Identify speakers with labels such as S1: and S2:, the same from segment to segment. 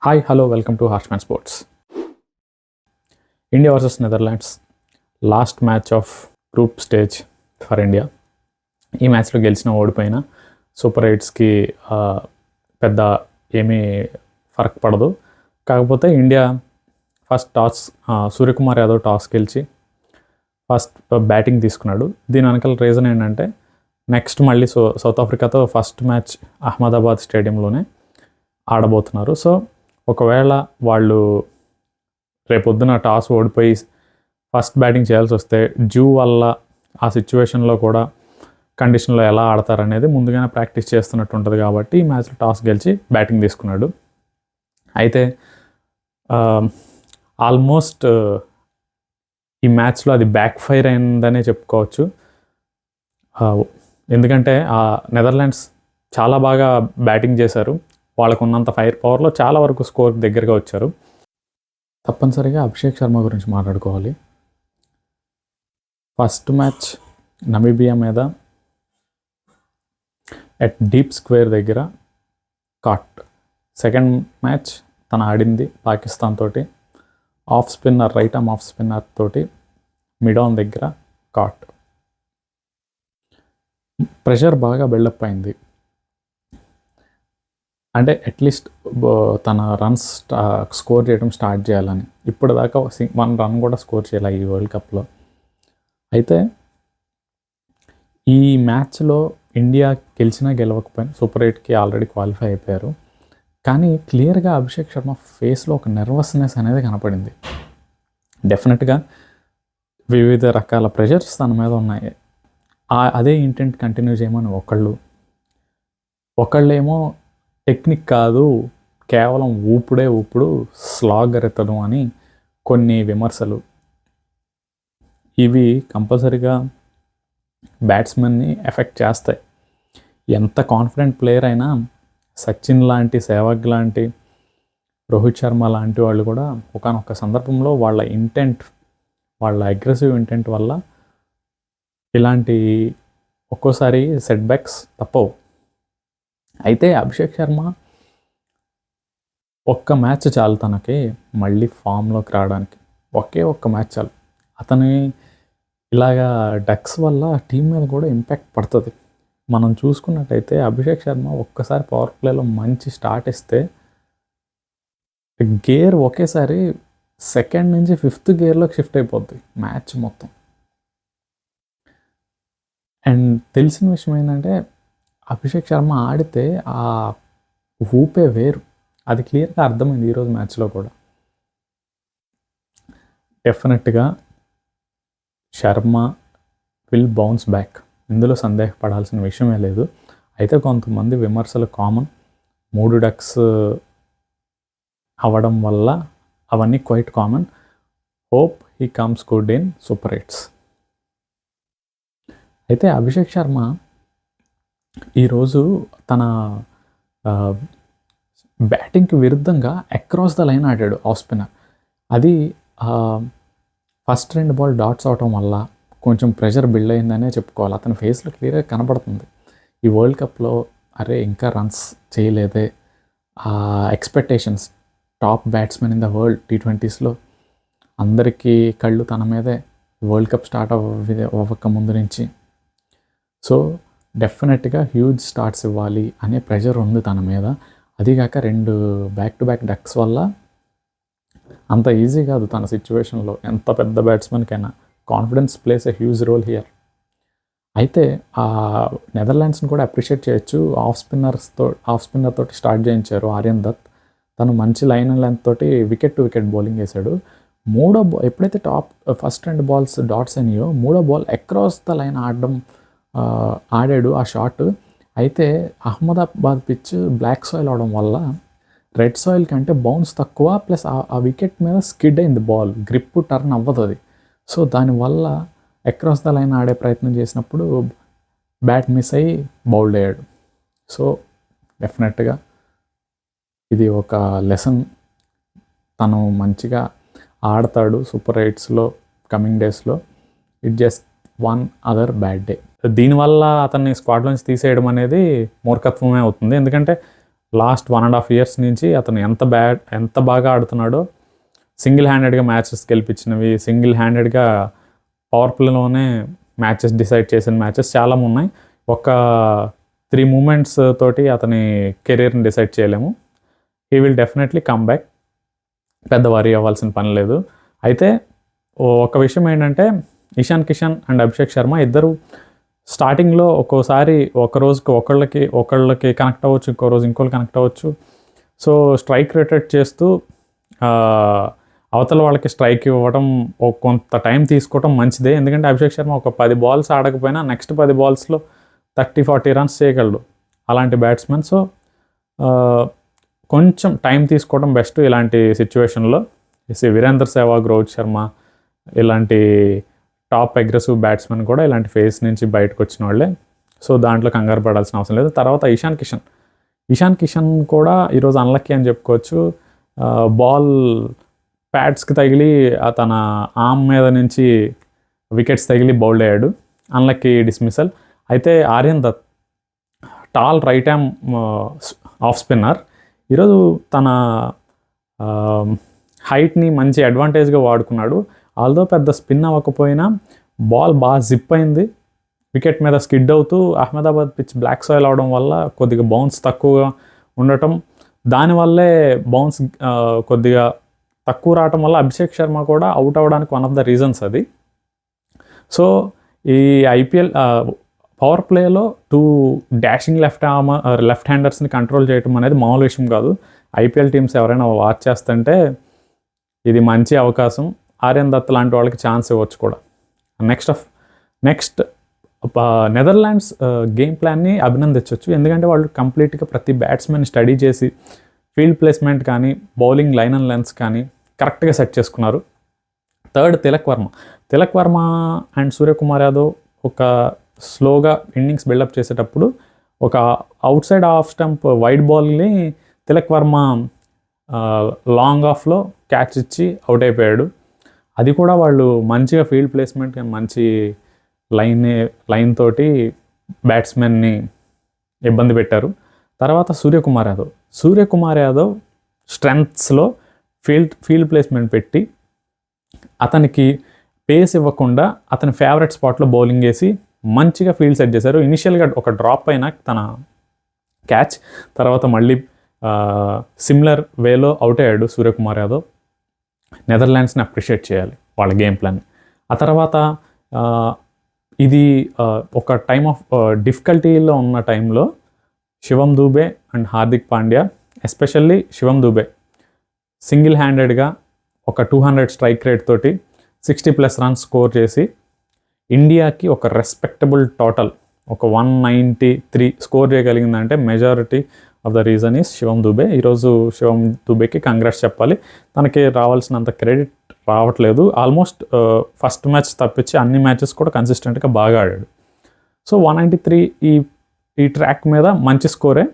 S1: Hi hello welcome to Harshman sports. India versus Netherlands last match of group stage for India. ఈ మ్యాచ్లో గెలిచిన ఓడిపోయినా super ఎయిట్స్కి పెద్ద ఏమీ ఫరక్ పడదు. కాకపోతే India first toss Suryakumar Yadav toss గెలిచి ఫస్ట్ బ్యాటింగ్ తీసుకున్నాడు. దీని వెనకాల రీజన్ ఏంటంటే నెక్స్ట్ మళ్ళీ సౌత్ ఆఫ్రికాతో ఫస్ట్ మ్యాచ్ అహ్మదాబాద్ స్టేడియంలోనే ఆడబోతున్నారు. సో ఒకవేళ వాళ్ళు రేపొద్దున టాస్ ఓడిపోయి ఫస్ట్ బ్యాటింగ్ చేయాల్సి వస్తే డ్యూ వల్ల ఆ సిచ్యువేషన్లో కూడా కండిషన్లో ఎలా ఆడతారనేది ముందుగానే ప్రాక్టీస్ చేస్తున్నట్టు ఉంటుంది. కాబట్టి ఈ మ్యాచ్లో టాస్ గెలిచి బ్యాటింగ్ తీసుకున్నాడు. అయితే ఆల్మోస్ట్ ఈ మ్యాచ్లో అది బ్యాక్ ఫైర్ అయిందనే చెప్పుకోవచ్చు. ఎందుకంటే నెదర్లాండ్స్ చాలా బాగా బ్యాటింగ్ చేశారు. వాళ్ళకు ఉన్నంత ఫైర్ పవర్లో చాలా వరకు స్కోర్ దగ్గరగా వచ్చారు. తప్పనిసరిగా అభిషేక్ శర్మ గురించి మాట్లాడుకోవాలి. ఫస్ట్ మ్యాచ్ నమీబియా మీద ఎట్ డీప్ స్క్వేర్ దగ్గర కాట్. సెకండ్ మ్యాచ్ తను ఆడింది పాకిస్తాన్ తోటి off spinner, right arm off spinner తోటి మిడ్ ఆన్ దగ్గర కాట్. ప్రెషర్ బాగా బిల్డప్ అయింది. అంటే అట్లీస్ట్ తన రన్స్ స్కోర్ చేయడం స్టార్ట్ చేయాలని. ఇప్పటిదాకా 1 రన్ కూడా స్కోర్ చేయాలి ఈ వరల్డ్ కప్లో. అయితే ఈ మ్యాచ్లో ఇండియా గెలిచినా గెలవకపోయినా సూపర్ ఎయిట్కి ఆల్రెడీ క్వాలిఫై అయిపోయారు. కానీ క్లియర్గా అభిషేక్ శర్మ ఫేస్లో ఒక నర్వస్నెస్ అనేది కనపడింది. డెఫినెట్గా వివిధ రకాల ప్రెషర్స్ తన మీద ఉన్నాయి. అదే ఇంటెంట్ కంటిన్యూ చేయమని ఒకళ్ళేమో టెక్నిక్ కాదు, కేవలం ఊపుడు స్లాగర్ ఎత్తడం అని కొన్ని విమర్శలు. ఇవి కంపల్సరీగా బ్యాట్స్మెన్ని ఎఫెక్ట్ చేస్తాయి. ఎంత కాన్ఫిడెంట్ ప్లేయర్ అయినా సచిన్ లాంటి, సెహ్వాగ్ లాంటి, రోహిత్ శర్మ లాంటి వాళ్ళు కూడా ఒకానొక సందర్భంలో వాళ్ళ అగ్రెసివ్ ఇంటెంట్ వల్ల ఇలాంటి ఒక్కోసారి సెట్ బ్యాక్స్ తప్పవు. అయితే అభిషేక్ శర్మ ఒక్క మ్యాచ్ చాలు తనకి మళ్ళీ ఫామ్లోకి రావడానికి. ఒక్క మ్యాచ్ చాలు. అతని ఇలాగా డక్స్ వల్ల టీం మీద కూడా ఇంపాక్ట్ పడుతుంది. మనం చూసుకున్నట్టయితే అభిషేక్ శర్మ ఒక్కసారి పవర్ ప్లేలో మంచి స్టార్ట్ ఇస్తే గేర్ ఒకేసారి 2nd నుంచి 5th గేర్లోకి షిఫ్ట్ అయిపోద్ది మ్యాచ్ మొత్తం. అండ్ తెలిసిన విషయం ఏంటంటే అభిషేక్ శర్మ ఆడితే ఆ ఊపే వేరు. అది క్లియర్గా అర్థమైంది ఈరోజు మ్యాచ్లో కూడా. డెఫినెట్గా శర్మ విల్ బౌన్స్ బ్యాక్, ఇందులో సందేహపడాల్సిన విషయమే లేదు. అయితే కొంతమంది విమర్శలు కామన్. 3 డక్స్ అవ్వడం వల్ల అవన్నీ quite common. Hope he comes good in super eights. అయితే అభిషేక్ శర్మ ఈరోజు తన బ్యాటింగ్కి విరుద్ధంగా అక్రాస్ ద లైన్ ఆడాడు ఆఫ్ స్పిన్నర్. అది ఫస్ట్ 2 బాల్ డాట్స్ అవటం వల్ల కొంచెం ప్రెషర్ బిల్డ్ అయిందనే చెప్పుకోవాలి. అతని ఫేస్లో క్లియర్గా కనపడుతుంది. ఈ వరల్డ్ కప్లో ఇంకా రన్స్ చేయలేదే, expectations top batsmen in the world T20స్లో అందరికీ కళ్ళు తన మీదే వరల్డ్ కప్ స్టార్ట్ అవ్వక ముందు నుంచి. సో డెఫినెట్గా హ్యూజ్ స్టార్ట్స్ ఇవ్వాలి అనే ప్రెషర్ ఉంది తన మీద. అదిగాక 2 బ్యాక్-టు-బ్యాక్ డక్స్ వల్ల అంత ఈజీ కాదు తన సిచ్యువేషన్లో. ఎంత పెద్ద బ్యాట్స్మెన్కైనా confidence plays a huge role here. అయితే నెదర్లాండ్స్ని కూడా అప్రిషియేట్ చేయొచ్చు. ఆఫ్ స్పిన్నర్ తోటి స్టార్ట్ చేయించారు ఆర్యన్ దత్. తను మంచి లైన్ అండ్ లెంత్ తోటి వికెట్ టు వికెట్ బౌలింగ్ వేశాడు. ఎప్పుడైతే ఫస్ట్ 2 బాల్స్ డాట్స్ అయినాయో 3వ బాల్ అక్రాస్ ద లైన్ ఆడాడు ఆ షాట్. అయితే అహ్మదాబాద్ పిచ్ బ్లాక్ సాయిల్ అవడం వల్ల రెడ్ సాయిల్ కంటే బౌన్స్ తక్కువ, ప్లస్ ఆ వికెట్ మీద స్కిడ్ అయింది బాల్, గ్రిప్ టర్న్ అవ్వదు అది. సో దానివల్ల అక్రాస్ ద లైన్ ఆడే ప్రయత్నం చేసినప్పుడు బ్యాట్ మిస్ అయ్యి బౌల్డ్ అయ్యాడు. సో డెఫినెట్గా ఇది ఒక లెసన్. తను మంచిగా ఆడతాడు సూపర్ ఎయిట్స్లో కమింగ్ డేస్లో. It just 1 other bad day. దీనివల్ల అతన్ని స్క్వాడ్లోంచి తీసేయడం అనేది మూర్ఖత్వమే అవుతుంది. ఎందుకంటే లాస్ట్ 1.5 years నుంచి అతను ఎంత బాగా ఆడుతున్నాడో, సింగిల్ హ్యాండెడ్గా మ్యాచెస్ గెలిపించినవి, సింగిల్ హ్యాండెడ్గా పవర్ ప్లేలోనే మ్యాచెస్ డిసైడ్ చేసిన మ్యాచెస్ చాలా ఉన్నాయి. ఒక 3 మూమెంట్స్ తోటి అతని కెరీర్ని డిసైడ్ చేయలేము. He will definitely come back, పెద్ద వరీ అవ్వాల్సిన పని లేదు. అయితే ఒక విషయం ఏంటంటే, ఇషాన్ కిషన్ అండ్ అభిషేక్ శర్మ ఇద్దరు స్టార్టింగ్లో ఒక్కోసారి ఒక రోజుకి ఒకళ్ళకి కనెక్ట్ అవ్వచ్చు, ఇంకో రోజు ఇంకోళ్ళు కనెక్ట్ అవ్వచ్చు. సో స్ట్రైక్ రొటేట్ చేస్తూ అవతల వాళ్ళకి స్ట్రైక్ ఇవ్వడం, కొంత టైం తీసుకోవడం మంచిదే. ఎందుకంటే అభిషేక్ శర్మ ఒక 10 balls ఆడకపోయినా నెక్స్ట్ 10 ballsలో 30-40 runs చేయగలడు అలాంటి బ్యాట్స్మెన్. సో కొంచెం టైం తీసుకోవడం బెస్ట్ ఇలాంటి సిచ్యువేషన్లో. వీరేంద్ర సెహ్వాగ్, రోహిత్ శర్మ ఇలాంటి టాప్ అగ్రెసివ్ బ్యాట్స్మెన్ కూడా ఇలాంటి ఫేస్ నుంచి బయటకు వచ్చిన వాళ్ళే. సో దాంట్లో కంగారు పడాల్సిన అవసరం లేదు. తర్వాత ఇషాన్ కిషన్ కూడా ఈరోజు అన్లక్కీ అని చెప్పుకోవచ్చు. బాల్ ప్యాడ్స్కి తగిలి తన ఆర్మ్ మీద నుంచి వికెట్స్ తగిలి బౌల్డ్ అయ్యాడు, అన్లక్కీ డిస్మిసల్. అయితే Aryan Dutt, tall right hand off spinner, ఈరోజు తన హైట్ని మంచి అడ్వాంటేజ్గా వాడుకున్నాడు. ఆల్దో పెద్ద స్పిన్ అవ్వకపోయినా బాల్ బాగా జిప్ అయింది, వికెట్ మీద స్కిడ్ అవుతూ. అహ్మదాబాద్ పిచ్ బ్లాక్ సాయిల్ అవడం వల్ల కొద్దిగా బౌన్స్ తక్కువగా ఉండటం, దానివల్లే బౌన్స్ కొద్దిగా తక్కువ రావటం వల్ల అభిషేక్ శర్మ కూడా అవుట్ అవ్వడానికి వన్ ఆఫ్ ద రీజన్స్ అది. సో ఈ ఐపీఎల్ పవర్ ప్లేలో 2 డాషింగ్ లెఫ్ట్ హ్యాండర్స్ని కంట్రోల్ చేయడం అనేది మామూలు విషయం కాదు. ఐపీఎల్ టీమ్స్ ఎవరైనా వాచ్ చేస్తుంటే ఇది మంచి అవకాశం. ఆర్యన్ దత్ లాంటి వాళ్ళకి ఛాన్స్ ఇవ్వచ్చు కూడా. నెక్స్ట్ నెదర్లాండ్స్ గేమ్ ప్లాన్ని అభినందించవచ్చు. ఎందుకంటే వాళ్ళు కంప్లీట్గా ప్రతి బ్యాట్స్మెన్ స్టడీ చేసి ఫీల్డ్ ప్లేస్మెంట్ కానీ, బౌలింగ్ లైన్ అండ్ లెన్స్ కానీ కరెక్ట్గా సెట్ చేసుకున్నారు. థర్డ్ తిలక్ వర్మ అండ్ సూర్యకుమార్ యాదవ్ ఒక స్లోగా ఇన్నింగ్స్ బిల్డప్ చేసేటప్పుడు ఒక outside off stump wide బాల్ని తిలక్ వర్మ లాంగ్ ఆఫ్లో క్యాచ్ ఇచ్చి అవుట్ అయిపోయాడు. అది కూడా వాళ్ళు మంచిగా ఫీల్డ్ ప్లేస్మెంట్, మంచి లైన్ తోటి బ్యాట్స్మెన్ని ఇబ్బంది పెట్టారు. తర్వాత సూర్యకుమార్ యాదవ్ స్ట్రెంగ్త్స్లో ఫీల్డ్ ప్లేస్మెంట్ పెట్టి అతనికి పేస్ ఇవ్వకుండా అతని ఫేవరెట్ స్పాట్లో బౌలింగ్ వేసి మంచిగా ఫీల్డ్ సెట్ చేశారు. ఇనిషియల్గా ఒక డ్రాప్ అయిన తన క్యాచ్, తర్వాత మళ్ళీ సిమిలర్ వేలో అవుట్ అయ్యాడు సూర్యకుమార్ యాదవ్. నెదర్లాండ్స్ని అప్రిషియేట్ చేయాలి వాళ్ళ గేమ్ ప్లాన్. ఆ తర్వాత ఇది ఒక టైమ్ ఆఫ్ డిఫికల్టీలో ఉన్న టైంలో Shivam Dube and Hardik Pandya, especially Shivam Dube single హ్యాండెడ్గా ఒక 200 స్ట్రైక్ రేట్ తోటి 60+ runs స్కోర్ చేసి ఇండియాకి ఒక రెస్పెక్టబుల్ టోటల్ ఒక 193 స్కోర్ చేయగలిగిందంటే majority of the reason is Shivam Dube. ఈరోజు శివం దూబేకి కంగ్రాట్స్ చెప్పాలి. తనకి రావాల్సినంత క్రెడిట్ రావట్లేదు. ఆల్మోస్ట్ ఫస్ట్ మ్యాచ్ తప్పించి అన్ని మ్యాచెస్ కూడా కన్సిస్టెంట్గా బాగా ఆడాడు. సో 193 ఈ ట్రాక్ మీద మంచి స్కోరే.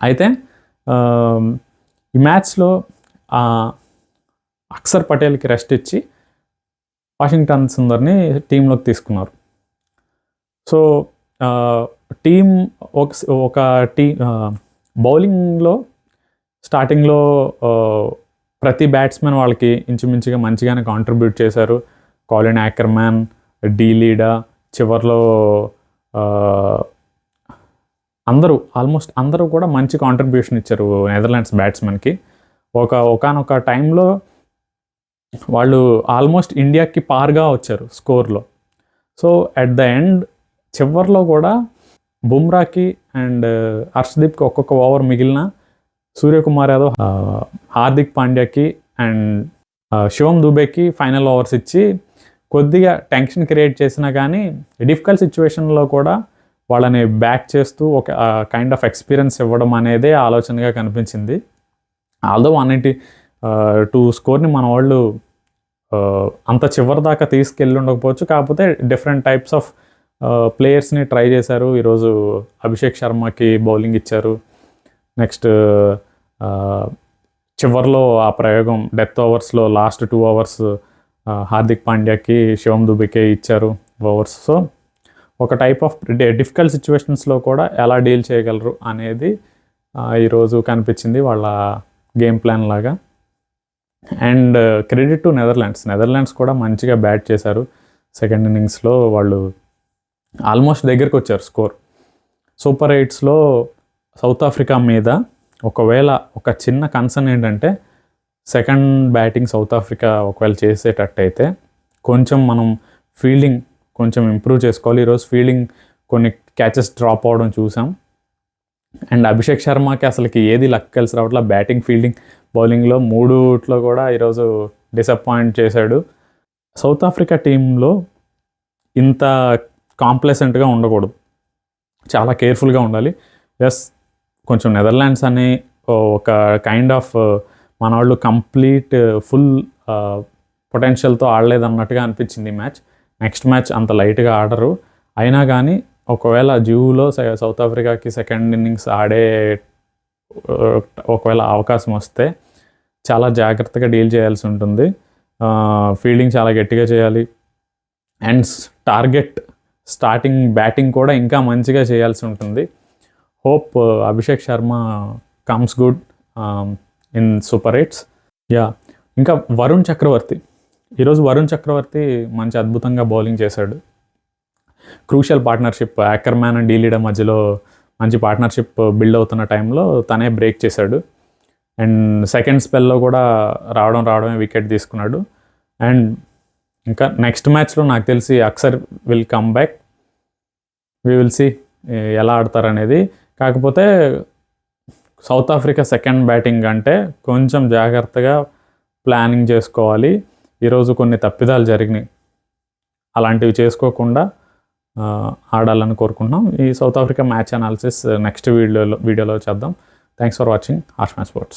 S1: అయితే ఈ మ్యాచ్లో అక్షర్ పటేల్కి రెస్ట్ ఇచ్చి వాషింగ్టన్ సుందర్ని టీంలోకి తీసుకున్నారు. సో టీం ఒక బౌలింగ్లో స్టార్టింగ్లో ప్రతి బ్యాట్స్మెన్ వాళ్ళకి ఇంచుమించుగా మంచిగానే కాంట్రిబ్యూట్ చేశారు. కాలిన్ యాకర్మ్యాన్, డి లీడా, చివర్లో ఆల్మోస్ట్ అందరూ కూడా మంచి కాంట్రిబ్యూషన్ ఇచ్చారు నెదర్లాండ్స్ బ్యాట్స్మెన్కి. ఒకానొక టైంలో వాళ్ళు ఆల్మోస్ట్ ఇండియాకి పార్గా వచ్చారు స్కోర్లో. సో అట్ ద ఎండ్ చివర్లో కూడా బుమ్రాకి అండ్ హర్షదీప్కి ఒక్కొక్క ఓవర్ మిగిలిన సూర్యకుమార్ యాదవ్, హార్దిక్ పాండ్యాకి అండ్ శివం దూబేకి ఫైనల్ ఓవర్స్ ఇచ్చి కొద్దిగా టెన్షన్ క్రియేట్ చేసినా కానీ డిఫికల్ట్ సిచ్యువేషన్లో కూడా వాళ్ళని బ్యాక్ చేస్తూ ఒక కైండ్ ఆఫ్ ఎక్స్పీరియన్స్ ఇవ్వడం అనేదే ఆలోచనగా కనిపించింది. ఆల్దో 182 స్కోర్ని మన వాళ్ళు అంత చివరి దాకా తీసుకెళ్ళి ఉండకపోవచ్చు, కాకపోతే డిఫరెంట్ టైప్స్ ఆఫ్ ప్లేయర్స్ని ట్రై చేశారు. ఈరోజు అభిషేక్ శర్మకి బౌలింగ్ ఇచ్చారు. నెక్స్ట్ చివర్లో ఆ ప్రయోగం డెత్ ఓవర్స్లో లాస్ట్ 2 అవర్స్ హార్దిక్ పాండ్యాకి, శివం దుబేకే ఇచ్చారు ఓవర్స్. సో ఒక టైప్ ఆఫ్ డిఫికల్ట్ సిచ్యువేషన్స్లో కూడా ఎలా డీల్ చేయగలరు అనేది ఈరోజు కనిపించింది వాళ్ళ గేమ్ ప్లాన్ లాగా. అండ్ క్రెడిట్ టు నెదర్లాండ్స్ కూడా మంచిగా బ్యాట్ చేశారు. సెకండ్ ఇన్నింగ్స్లో వాళ్ళు ఆల్మోస్ట్ దగ్గరికి వచ్చారు స్కోర్. సూపర్ 8స్లో సౌత్ ఆఫ్రికా మీద ఒకవేళ ఒక చిన్న కన్సర్న్ ఏంటంటే సెకండ్ బ్యాటింగ్ సౌత్ ఆఫ్రికా ఒకవేళ చేసేటట్టయితే కొంచెం మనం ఫీల్డింగ్ కొంచెం ఇంప్రూవ్ చేసుకోవాలి. ఈరోజు ఫీల్డింగ్ కొన్ని క్యాచెస్ డ్రాప్ అవ్వడం చూసాం. అండ్ అభిషేక్ శర్మకి అసలుకి ఏది లక్ కలిసి రావట్లా. బ్యాటింగ్, ఫీల్డింగ్, బౌలింగ్లో మూడుట్లో కూడా ఈరోజు డిసప్పాయింట్ చేశాడు. సౌత్ ఆఫ్రికా టీంలో ఇంత కాంప్లెసెంట్గా ఉండకూడదు, చాలా కేర్ఫుల్గా ఉండాలి. ఎస్, కొంచెం నెదర్లాండ్స్ అనే ఒక కైండ్ ఆఫ్ మన వాళ్ళు కంప్లీట్ ఫుల్ పొటెన్షియల్తో ఆడలేదన్నట్టుగా అనిపించింది ఈ మ్యాచ్. నెక్స్ట్ మ్యాచ్ అంత లైట్గా ఆడరు. అయినా కానీ ఒకవేళ జ్యూలో సౌత్ ఆఫ్రికాకి సెకండ్ ఇన్నింగ్స్ ఆడే ఒకవేళ అవకాశం వస్తే చాలా జాగ్రత్తగా డీల్ చేయాల్సి ఉంటుంది. ఫీల్డింగ్ చాలా గట్టిగా చేయాలి. అండ్ టార్గెట్ స్టార్టింగ్ బ్యాటింగ్ కూడా ఇంకా మంచిగా చేయాల్సి ఉంటుంది. Hope Abhishek Sharma comes good in super 8s. ఇంకా వరుణ్ చక్రవర్తి, ఈరోజు వరుణ్ చక్రవర్తి మంచి అద్భుతంగా బౌలింగ్ చేశాడు. క్రూషియల్ పార్ట్నర్షిప్ యాకర్మ్యాన్ అండ్ డీలీడర్ మధ్యలో మంచి పార్ట్నర్షిప్ బిల్డ్ అవుతున్న టైంలో తనే బ్రేక్ చేశాడు. అండ్ సెకండ్ స్పెల్లో కూడా రావడమే వికెట్ తీసుకున్నాడు. అండ్ ఇంకా నెక్స్ట్ మ్యాచ్లో నాకు తెలిసి Axar will come back. We will see ఎలా ఆడతారు అనేది. కాకపోతే సౌత్ ఆఫ్రికా సెకండ్ బ్యాటింగ్ అంటే కొంచెం జాగ్రత్తగా ప్లానింగ్ చేసుకోవాలి. ఈరోజు కొన్ని తప్పిదాలు జరిగినాయి, అలాంటివి చేసుకోకుండా ఆడాలని కోరుకుంటున్నాం. ఈ south Africa match analysis next వీడియోలో చేద్దాం. థ్యాంక్స్ ఫర్ వాచింగ్ హార్ష్మ్యాన్ స్పోర్ట్స్.